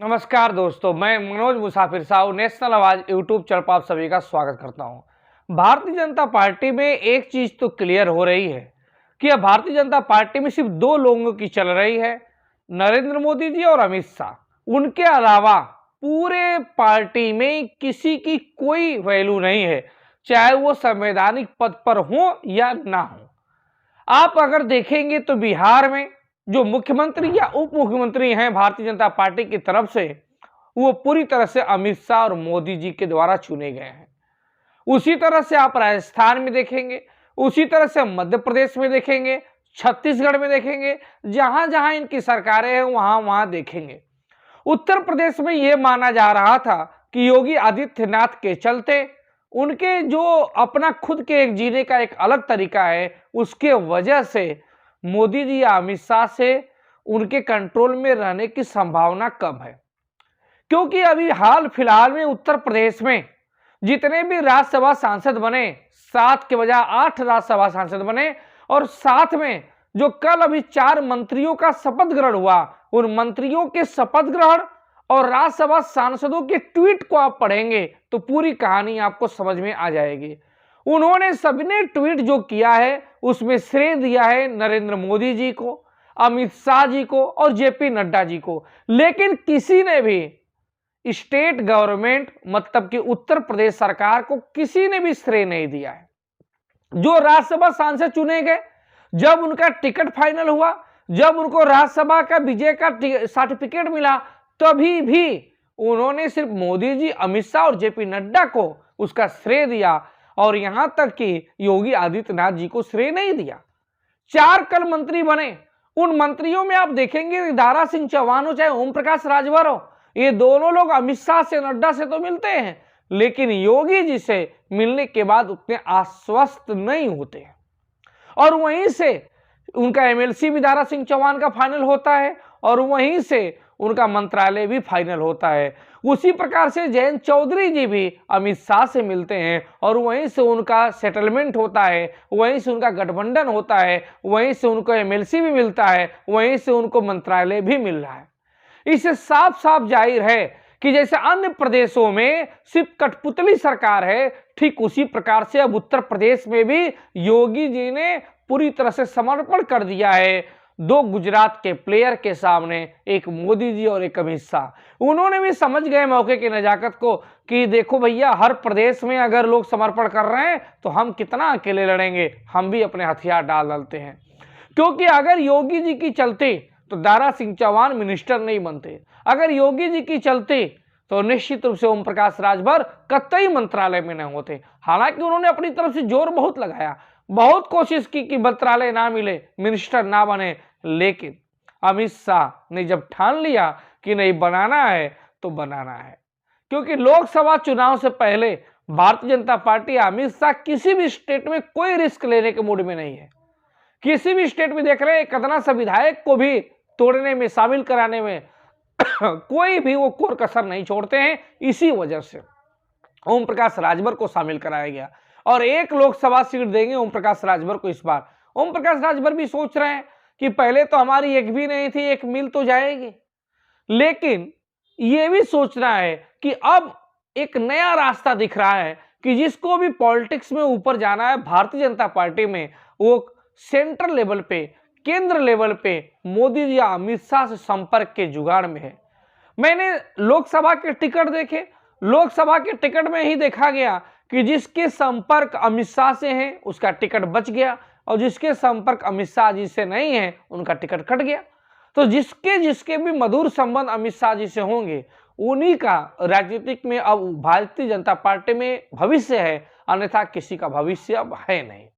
नमस्कार दोस्तों, मैं मनोज मुसाफिर साहू नेशनल आवाज यूट्यूब चैनल पर आप सभी का स्वागत करता हूं। भारतीय जनता पार्टी में एक चीज तो क्लियर हो रही है कि अब भारतीय जनता पार्टी में सिर्फ दो लोगों की चल रही है, नरेंद्र मोदी जी और अमित शाह। उनके अलावा पूरे पार्टी में किसी की कोई वैल्यू नहीं है, चाहे वो संवैधानिक पद पर हो या ना हो। आप अगर देखेंगे तो बिहार में जो मुख्यमंत्री या उप मुख्यमंत्री हैं भारतीय जनता पार्टी की तरफ से, वो पूरी तरह से अमित शाह और मोदी जी के द्वारा चुने गए हैं। उसी तरह से आप राजस्थान में देखेंगे, उसी तरह से मध्य प्रदेश में देखेंगे, छत्तीसगढ़ में देखेंगे, जहां जहां इनकी सरकारें हैं वहां वहां देखेंगे। उत्तर प्रदेश में यह माना जा रहा था कि योगी आदित्यनाथ के चलते, उनके जो अपना खुद के एक जीने का एक अलग तरीका है, उसके वजह से मोदी जी या अमित शाह से उनके कंट्रोल में रहने की संभावना कम है। क्योंकि अभी हाल फिलहाल में उत्तर प्रदेश में जितने भी राज्यसभा सांसद बने, 7 के बजाय 8 राज्यसभा सांसद बने, और साथ में जो कल अभी 4 मंत्रियों का शपथ ग्रहण हुआ, उन मंत्रियों के शपथ ग्रहण और राज्यसभा सांसदों के ट्वीट को आप पढ़ेंगे तो पूरी कहानी आपको समझ में आ जाएगी। उन्होंने सबने ट्वीट जो किया है उसमें श्रेय दिया है नरेंद्र मोदी जी को, अमित शाह जी को और जेपी नड्डा जी को, लेकिन किसी ने भी स्टेट गवर्नमेंट मतलब कि उत्तर प्रदेश सरकार को किसी ने भी श्रेय नहीं दिया है। जो राज्यसभा सांसद चुने गए, जब उनका टिकट फाइनल हुआ, जब उनको राज्यसभा का विजय का सर्टिफिकेट मिला, तभी भी उन्होंने सिर्फ मोदी जी, अमित शाह और जेपी नड्डा को उसका श्रेय दिया, और यहां तक कि योगी आदित्यनाथ जी को श्रेय नहीं दिया। 4 कल मंत्री बने, उन मंत्रियों में आप देखेंगे दारा सिंह चौहान हो चाहे ओम प्रकाश राजभर हो, ये दोनों लोग अमित शाह से, नड्डा से तो मिलते हैं, लेकिन योगी जी से मिलने के बाद उतने आश्वस्त नहीं होते हैं। और वहीं से उनका एमएलसी भी दारा सिंह चौहान का फाइनल होता है, और वहीं से उनका मंत्रालय भी फाइनल होता है। उसी प्रकार से जयंत चौधरी जी भी अमित शाह से मिलते हैं, और वहीं से उनका सेटलमेंट होता है, वहीं से उनका गठबंधन होता है, वहीं से उनको एमएलसी भी मिलता है, वहीं से उनको मंत्रालय भी मिल रहा है। इससे साफ साफ जाहिर है कि जैसे अन्य प्रदेशों में सिर्फ कठपुतली सरकार है, ठीक उसी प्रकार से अब उत्तर प्रदेश में भी योगी जी ने पूरी तरह से समर्पण कर दिया है 2 गुजरात के प्लेयर के सामने, एक मोदी जी और एक अमित शाह। उन्होंने भी समझ गए मौके की नजाकत को कि देखो भैया, हर प्रदेश में अगर लोग समर्पण कर रहे हैं तो हम कितना अकेले लड़ेंगे, हम भी अपने हथियार डाल डालते हैं। क्योंकि अगर योगी जी की चलती तो दारा सिंह चौहान मिनिस्टर नहीं बनते, अगर योगी जी की चलती तो निश्चित रूप से ओम प्रकाश राजभर कतई मंत्रालय में नहीं होते। हालांकि उन्होंने अपनी तरफ से जोर बहुत लगाया, बहुत कोशिश की कि मंत्रालय ना मिले, मिनिस्टर ना बने, लेकिन अमित शाह ने जब ठान लिया कि नहीं बनाना है तो बनाना है। क्योंकि लोकसभा चुनाव से पहले भारतीय जनता पार्टी, अमित शाह किसी भी स्टेट में कोई रिस्क लेने के मूड में नहीं है। किसी भी स्टेट में देख रहे हैं कितना सा विधायक को भी तोड़ने में, शामिल कराने में कोई भी वो कोर कसर नहीं छोड़ते हैं। इसी वजह से ओम प्रकाश राजभर को शामिल कराया गया, और 1 लोकसभा सीट देंगे ओम प्रकाश राजभर को इस बार। ओम प्रकाश राजभर भी सोच रहे हैं कि पहले तो हमारी एक भी नहीं थी, एक मिल तो जाएगी, लेकिन ये भी सोचना है कि अब एक नया रास्ता दिख रहा है कि जिसको भी पॉलिटिक्स में ऊपर जाना है भारतीय जनता पार्टी में, वो सेंट्रल लेवल पे, केंद्र लेवल पे मोदी जी या अमित शाह से संपर्क के जुगाड़ में है। मैंने लोकसभा के टिकट देखे, लोकसभा के टिकट में ही देखा गया कि जिसके संपर्क अमित शाह से है उसका टिकट बच गया, और जिसके संपर्क अमित शाह जी से नहीं है उनका टिकट कट गया। तो जिसके जिसके भी मधुर संबंध अमित शाह जी से होंगे, उन्हीं का राजनीतिक में अब भारतीय जनता पार्टी में भविष्य है, अन्यथा किसी का भविष्य अब है नहीं।